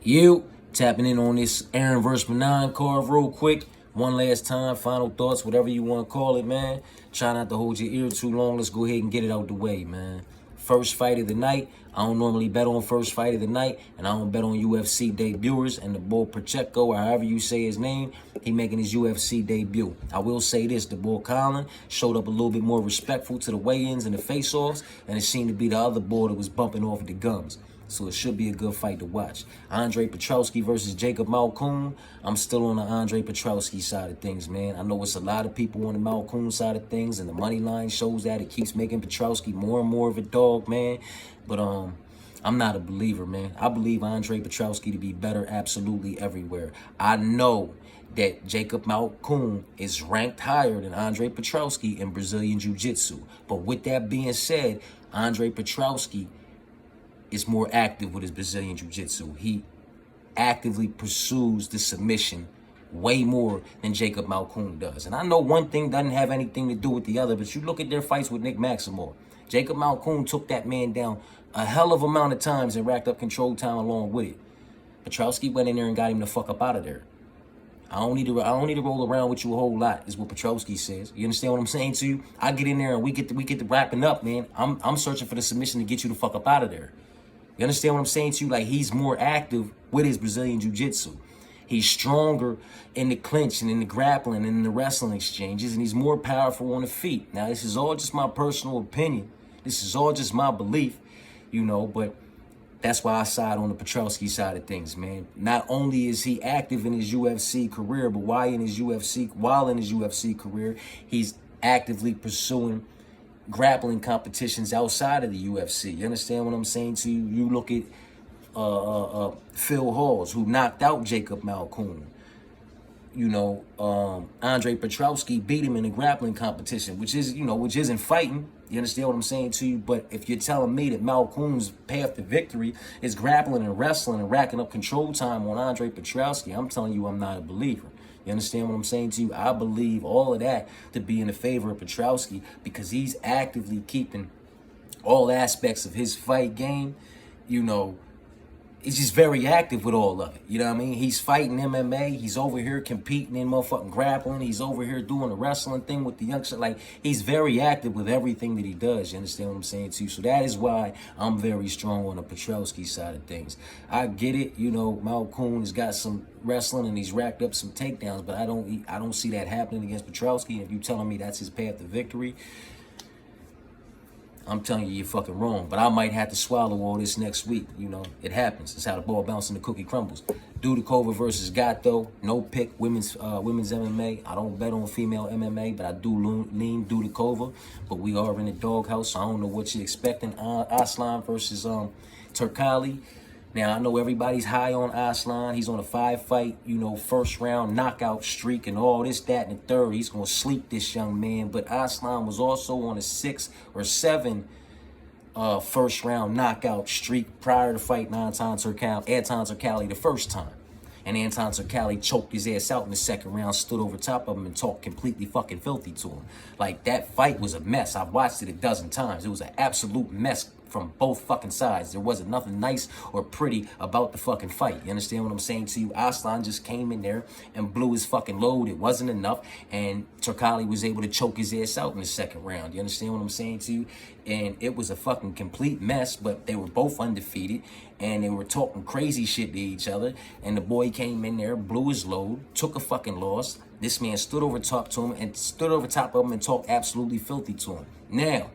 You tapping in on this Erin versus Manon card real quick. One last time, final thoughts, whatever you want to call it, man. Try not to hold your ear too long. Let's go ahead and get it out the way, man. First fight of the night. I don't normally bet on first fight of the night, and I don't bet on UFC debuters. And the boy Pacheco, or however you say his name, he making his UFC debut. I will say this, the boy Colin showed up a little bit more respectful to the weigh-ins and the face-offs, and it seemed to be the other boy that was bumping off the gums. So it should be a good fight to watch. Andre Petrowski versus Jacob Malkoun. I'm still on the Andre Petrowski side of things, man. I know it's a lot of people on the Malkoun side of things, and the money line shows that. It keeps making Petrowski more and more of a dog, man. But I'm not a believer, man. I believe Andre Petrowski to be better absolutely everywhere. I know that Jacob Malkoun is ranked higher than Andre Petrowski in Brazilian Jiu-Jitsu. But with that being said, Andre Petrowski is more active with his Brazilian Jiu-Jitsu. He actively pursues the submission way more than Jacob Malkoun does. And I know one thing doesn't have anything to do with the other, but you look at their fights with Nick Maximov. Jacob Malkoun took that man down a hell of amount of times and racked up control time along with it. Petrowski went in there and got him the fuck up out of there. I don't need to roll around with you a whole lot, is what Petrowski says. You understand what I'm saying to you? I get in there and we get to wrapping up, man. I'm searching for the submission to get you the fuck up out of there. You understand what I'm saying to you? Like, he's more active with his Brazilian Jiu-Jitsu. He's stronger in the clinch and in the grappling and in the wrestling exchanges, and he's more powerful on the feet. Now, this is all just my personal opinion. This is all just my belief, you know, but that's why I side on the Petrowski side of things, man. Not only is he active in his UFC career, but while in his UFC career, he's actively pursuing grappling competitions outside of the UFC. You understand what I'm saying to you? You look at Phil Halls, who knocked out Jacob Malkoun. You know, Andre Petrowski beat him in a grappling competition, which isn't fighting. You understand what I'm saying to you? But if you're telling me that Malkoun's path to victory is grappling and wrestling and racking up control time on Andre Petrowski, I'm telling you I'm not a believer. You understand what I'm saying to you? I believe all of that to be in the favor of Petrowski because he's actively keeping all aspects of his fight game, you know. He's just very active with all of it. You know what I mean? He's fighting MMA. He's over here competing in motherfucking grappling. He's over here doing the wrestling thing with the youngster. Like, he's very active with everything that he does. You understand what I'm saying to you? So that is why I'm very strong on the Petrowski side of things. I get it. You know, Malkoun has got some wrestling and he's racked up some takedowns, but I don't see that happening against Petrowski. If you're telling me that's his path to victory, I'm telling you, you're fucking wrong. But I might have to swallow all this next week. You know, it happens. It's how the ball bounces and the cookie crumbles. Dudikova versus Gatto. No pick women's MMA. I don't bet on female MMA, but I do lean Dudikova. But we are in the doghouse, so I don't know what you're expecting. Aslan versus Turkali. Now, I know everybody's high on Aslan. He's on a 5-fight, you know, first-round knockout streak and all this, that, and the third. He's going to sleep this young man. But Aslan was also on a 6 or 7 first-round knockout streak prior to fighting Anton Turkali the first time. And Anton Turkali choked his ass out in the second round, stood over top of him, and talked completely fucking filthy to him. Like, that fight was a mess. I've watched it a dozen times. It was an absolute mess from both fucking sides. There wasn't nothing nice or pretty about the fucking fight. You understand what I'm saying to you? Aslan just came in there and blew his fucking load. It wasn't enough. And Turkali was able to choke his ass out in the second round. You understand what I'm saying to you? And it was a fucking complete mess, but they were both undefeated. And they were talking crazy shit to each other. And the boy came in there, blew his load, took a fucking loss. This man stood over top of him and talked absolutely filthy to him. Now,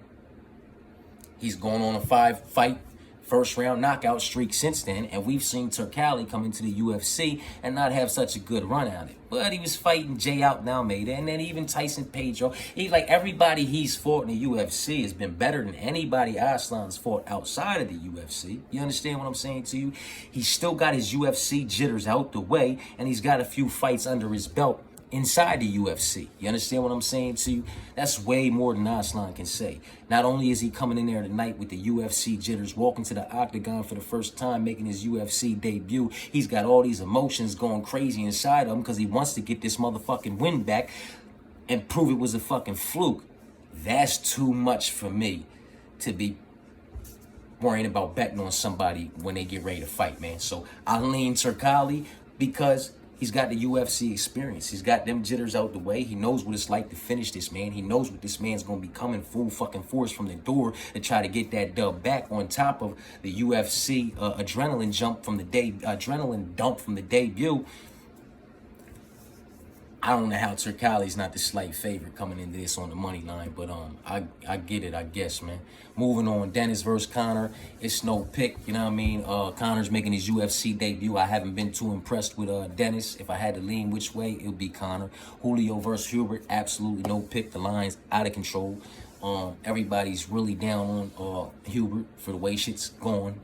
he's going on a 5-fight first-round knockout streak since then, and we've seen Turkali come into the UFC and not have such a good run at it. But he was fighting Jay Almeida, and then even Tyson Pedro. Everybody he's fought in the UFC has been better than anybody Aslan's fought outside of the UFC. You understand what I'm saying to you? He's still got his UFC jitters out the way, and he's got a few fights under his belt inside the UFC. You understand what I'm saying to you? That's way more than Aslan can say. Not only is he coming in there tonight with the UFC jitters, walking to the octagon for the first time, making his UFC debut, he's got all these emotions going crazy inside of him because he wants to get this motherfucking win back and prove it was a fucking fluke. That's too much for me to be worrying about betting on somebody when they get ready to fight, man. So I lean Turkali because he's got the UFC experience. He's got them jitters out the way. He knows what it's like to finish this man. He knows what this man's going to be coming full fucking force from the door to try to get that dub back, on top of the UFC adrenaline dump from the debut. I don't know how Turkali's not the slight favorite coming into this on the money line, but I get it, I guess, man. Moving on, Dennis versus Conor. It's no pick, you know what I mean? Conor's making his UFC debut. I haven't been too impressed with Dennis. If I had to lean which way, it would be Conor. Julio versus Hubert, absolutely no pick. The line's out of control. Everybody's really down on Hubert for the way shit's going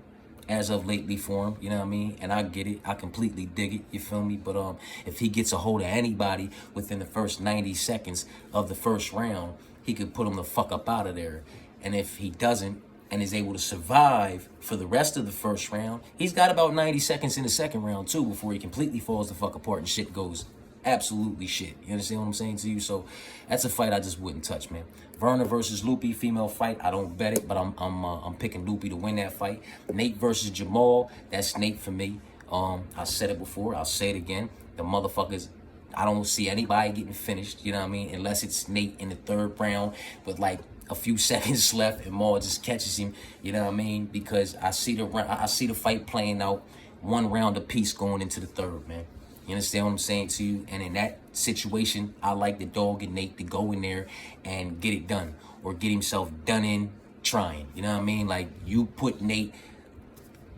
as of lately for him, you know what I mean? And I get it. I completely dig it, you feel me? But if he gets a hold of anybody within the first 90 seconds of the first round, he could put him the fuck up out of there. And if he doesn't and is able to survive for the rest of the first round, he's got about 90 seconds in the second round too before he completely falls the fuck apart and shit goes absolutely shit. You understand what I'm saying to you? So that's a fight I just wouldn't touch, man. Verna versus Lupi, female fight. I don't bet it, but I'm picking Lupi to win that fight. Nate versus Jamal. That's Nate for me. I said it before. I'll say it again. The motherfuckers. I don't see anybody getting finished. You know what I mean? Unless it's Nate in the third round with like a few seconds left and Maul just catches him. You know what I mean? Because I see the fight playing out one round apiece going into the third, man. You understand what I'm saying to you? And in that situation, I like the dog and Nate to go in there and get it done, or get himself done in trying. You know what I mean? Like, you put Nate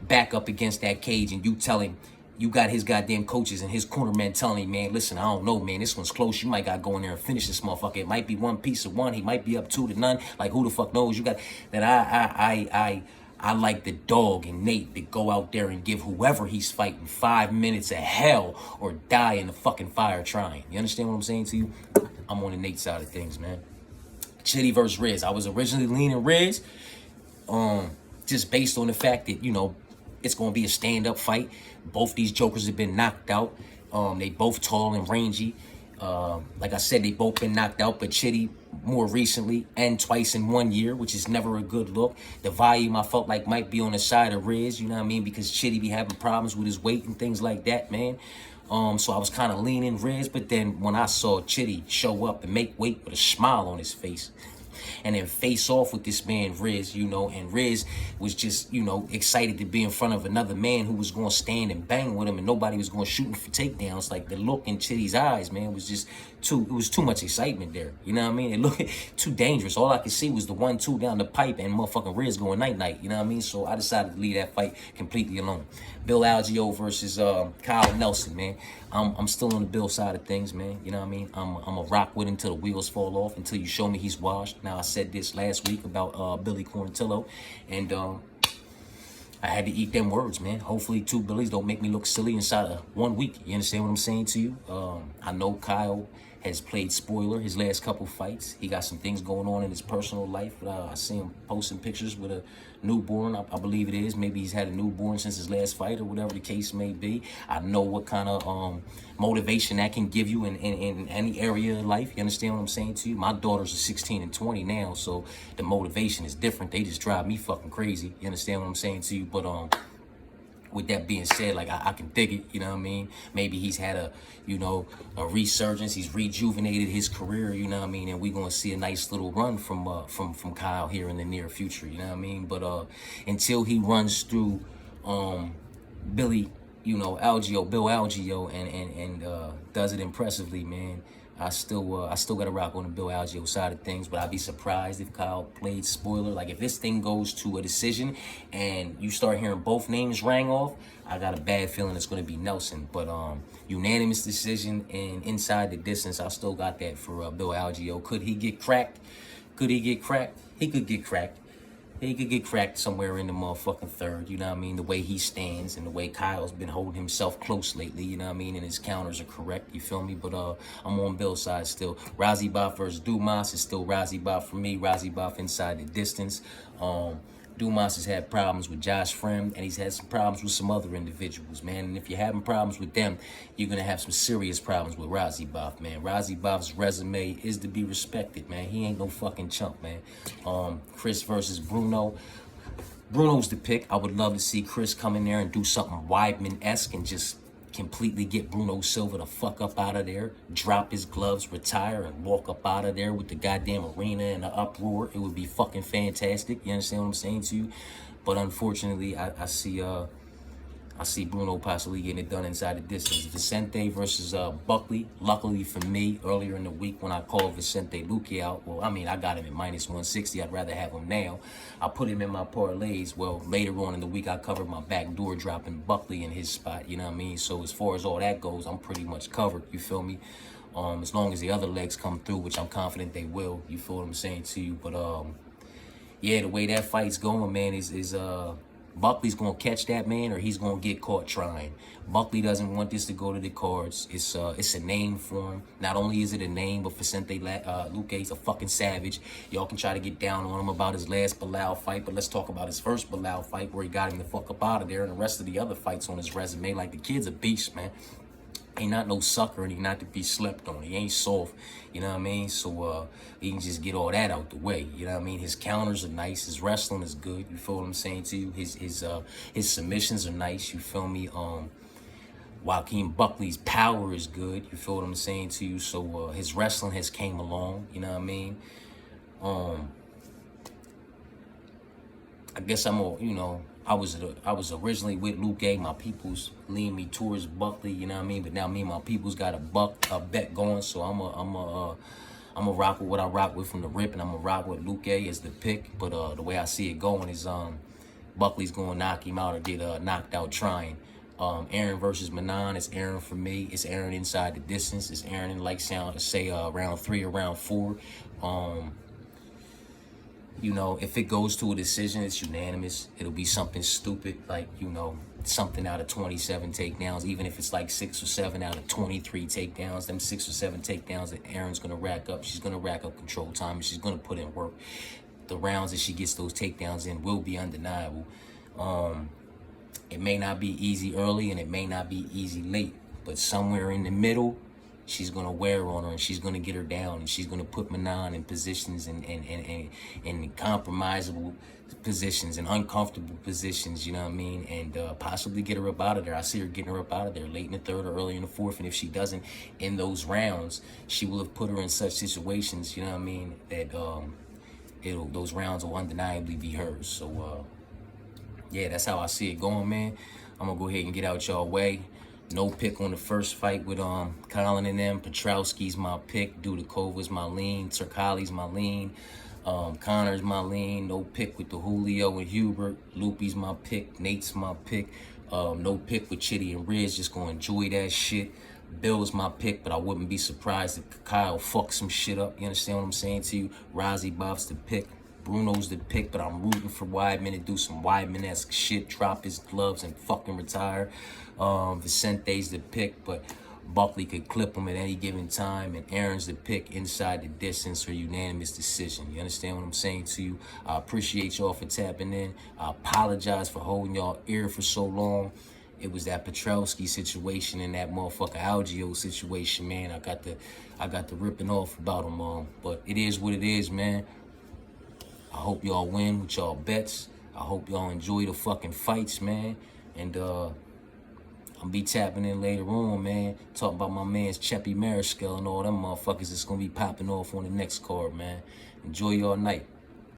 back up against that cage and you tell him, you got his goddamn coaches and his cornermen telling him, man, listen, I don't know, man, this one's close. You might got to go in there and finish this motherfucker. It might be 1 piece of 1. He might be up 2-0. Like, who the fuck knows? You got that. I like the dog and Nate to go out there and give whoever he's fighting 5 minutes of hell or die in the fucking fire trying. You understand what I'm saying to you? I'm on the Nate side of things, man. Chitty versus Riz. I was originally leaning Riz, just based on the fact that, you know, it's going to be a stand-up fight. Both these jokers have been knocked out. They both tall and rangy. Like I said, they both been knocked out, but Chitty more recently and twice in 1 year, which is never a good look. The volume I felt like might be on the side of Riz, you know what I mean? Because Chitty be having problems with his weight and things like that, man. So I was kind of leaning Riz, but then when I saw Chitty show up and make weight with a smile on his face, and then face off with this man Riz, you know, and Riz was just, you know, excited to be in front of another man who was going to stand and bang with him, and nobody was going to shoot him for takedowns. Like, the look in Chitty's eyes, man, was just too much excitement there. You know what I mean? It looked too dangerous. All I could see was the 1-2 down the pipe and motherfucking Riz going night-night. You know what I mean? So I decided to leave that fight completely alone. Bill Algeo versus Kyle Nelson, man. I'm still on the Bill side of things, man. You know what I mean? I'm a rock with him till the wheels fall off, until you show me he's washed. Now, I said this last week about Billy Quarantillo, and I had to eat them words, man. Hopefully 2 Billies don't make me look silly inside of 1 week. You understand what I'm saying to you? I know Kyle has played spoiler his last couple fights. He got some things going on in his personal life. I see him posting pictures with a newborn, I believe it is. Maybe he's had a newborn since his last fight, or whatever the case may be. I know what kind of motivation that can give you in any area of life. You understand what I'm saying to you? My daughters are 16 and 20 now, so the motivation is different. They just drive me fucking crazy. You understand what I'm saying to you? But with that being said, like, I can dig it, you know what I mean? Maybe he's had a resurgence. He's rejuvenated his career, you know what I mean? And we're going to see a nice little run from Kyle here in the near future, you know what I mean? But until he runs through Billy, you know, Bill Algeo, and does it impressively, man, I still got to rock on the Bill Algeo side of things. But I'd be surprised if Kyle played spoiler. Like, if this thing goes to a decision and you start hearing both names rang off, I got a bad feeling it's going to be Nelson. But unanimous decision and inside the distance, I still got that for Bill Algeo. Could he get cracked? Could he get cracked? He could get cracked. He could get cracked somewhere in the motherfucking third, you know what I mean? The way he stands and the way Kyle's been holding himself close lately, you know what I mean? And his counters are correct, you feel me? But I'm on Bill's side still. Razibov versus Dumas is still Razibov for me. Razibov inside the distance. Dumas has had problems with Josh Friend, and he's had some problems with some other individuals, man. And if you're having problems with them, you're going to have some serious problems with Razibov, man. Razibov's resume is to be respected, man. He ain't no fucking chump, man. Chris versus Bruno. Bruno's the pick. I would love to see Chris come in there and do something Weidman-esque and just completely get Bruno Silva the fuck up out of there, drop his gloves, retire, and walk up out of there with the goddamn arena and the uproar. It would be fucking fantastic. You understand what I'm saying to you? But unfortunately, I see Bruno possibly getting it done inside the distance. Vicente versus Buckley. Luckily for me, earlier in the week when I called Vicente Luque out, well, I mean, I got him at -160. I'd rather have him now. I put him in my parlays. Well, later on in the week, I covered my backdoor dropping Buckley in his spot. You know what I mean? So as far as all that goes, I'm pretty much covered. You feel me? As long as the other legs come through, which I'm confident they will. You feel what I'm saying to you? But yeah, the way that fight's going, man, is Buckley's going to catch that man or he's going to get caught trying. Buckley doesn't want this to go to the cards. It's a name for him. Not only is it a name, but Vicente Luque's a fucking savage. Y'all can try to get down on him about his last Bilal fight, but let's talk about his first Bilal fight where he got him the fuck up out of there and the rest of the other fights on his resume. Like, the kid's a beast, man. He not no sucker and he not to be slept on. He ain't soft, you know what I mean? So he can just get all that out the way, you know what I mean? His counters are nice, his wrestling is good, you feel what I'm saying to you? His submissions are nice, you feel me? Joaquin Buckley's power is good, you feel what I'm saying to you? So his wrestling has came along, you know what I mean? I guess I was originally with Luque. My peoples lean me towards Buckley, you know what I mean? But now me and my peoples got a bet going, so I'm a rock with what I rock with from the rip, and I'm a rock with Luque as the pick. But the way I see it going is Buckley's gonna knock him out or get knocked out trying. Erin versus Manon. It's Erin for me. It's Erin inside the distance. It's Erin in round 3 or round 4. You know, if it goes to a decision, it's unanimous. It'll be something stupid, like, you know, something out of 27 takedowns, even if it's like 6 or 7 out of 23 takedowns. Them 6 or 7 takedowns that Erin's going to rack up. She's going to rack up control time, and she's going to put in work. The rounds that she gets those takedowns in will be undeniable. It may not be easy early, and it may not be easy late, but somewhere in the middle, she's going to wear on her, and she's going to get her down, and she's going to put Manon in positions and compromisable positions and uncomfortable positions, you know what I mean, and possibly get her up out of there. I see her getting her up out of there late in the 3rd or early in the 4th, and if she doesn't in those rounds, she will have put her in such situations, you know what I mean, that those rounds will undeniably be hers. So, yeah, that's how I see it going, man. I'm going to go ahead and get out y'all way. No pick on the first fight with Colin and them. Petrowski's my pick. Dudakova's my lean. Turkali's my lean. Connor's my lean. No pick with the Julio and Hubert. Loopy's my pick. Nate's my pick. No pick with Chitty and Riz. Just gonna enjoy that shit. Bill's my pick, but I wouldn't be surprised if Kyle fucks some shit up. You understand what I'm saying to you? Rozzy Bob's the pick. Bruno's the pick, but I'm rooting for Weidman to do some Weidman-esque shit, drop his gloves and fucking retire. Vicente's the pick, but Buckley could clip him at any given time, and Erin's the pick inside the distance or unanimous decision. You understand what I'm saying to you? I appreciate y'all for tapping in. I apologize for holding y'all ear for so long. It was that Petrowski situation and that motherfucker Algio situation, man. I got the ripping off about them, but it is what it is, man. I hope y'all win with y'all bets. I hope y'all enjoy the fucking fights, man. And I'll be tapping in later on, man. Talking about my man's Cheppy Mariscal and all them motherfuckers that's gonna be popping off on the next card, man. Enjoy your night.